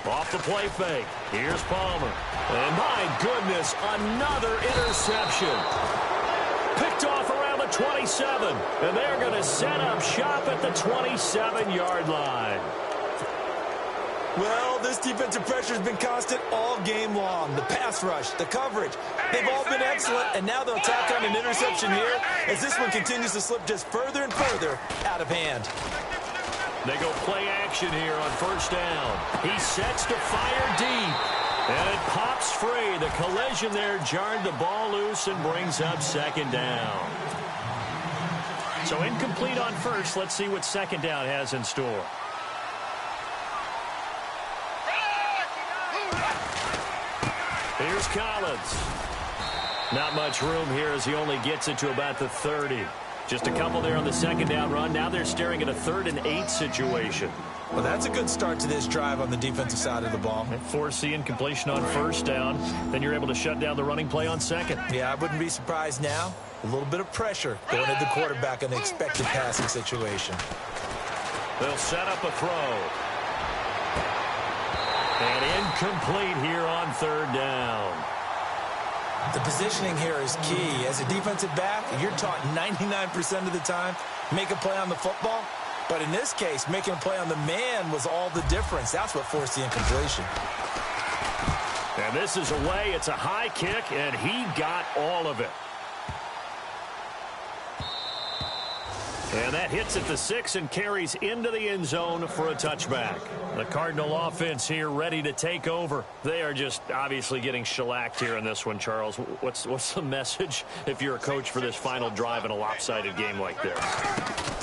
Off the play fake. Here's Palmer. And my goodness, another interception. Picked off around the 27. And they're going to set up shop at the 27-yard line. Well, this defensive pressure has been constant all game long. The pass rush, the coverage, they've all been excellent. And now they'll tack on an interception here as this one continues to slip just further and further out of hand. They go play action here on first down. He sets to fire deep. And it pops free. The collision there jarred the ball loose and brings up second down. So incomplete on first. Let's see what second down has in store. Here's Collins. Not much room here as he only gets it to about the 30. Just a couple there on the second down run. Now they're staring at a 3rd and 8 situation. Well, that's a good start to this drive on the defensive side of the ball. Foreseeing completion on first down. Then you're able to shut down the running play on second. Yeah, I wouldn't be surprised now. A little bit of pressure going at the quarterback in the expected passing situation. They'll set up a throw. And incomplete here on 3rd down. The positioning here is key. As a defensive back, you're taught 99% of the time, make a play on the football. But in this case, making a play on the man was all the difference. That's what forced the incompletion. And this is away. It's a high kick, and he got all of it. And that hits at the 6 and carries into the end zone for a touchback. The Cardinal offense here ready to take over. They are just obviously getting shellacked here in this one, Charles. What's the message if you're a coach for this final drive in a lopsided game like this?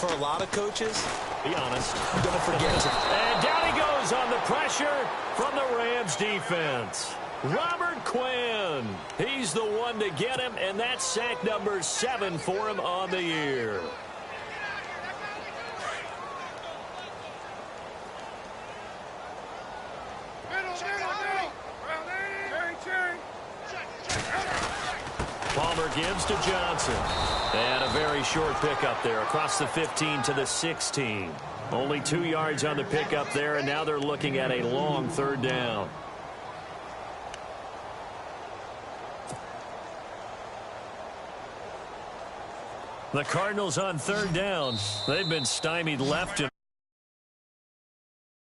For a lot of coaches, be honest, don't forget to. And down he goes on the pressure from the Rams defense. Robert Quinn. He's the one to get him, and that's sack number 7 for him on the year. Palmer gives to Johnson. And a very short pickup there across the 15 to the 16. Only 2 yards on the pickup there, and now they're looking at a long 3rd down. The Cardinals on 3rd down. They've been stymied left and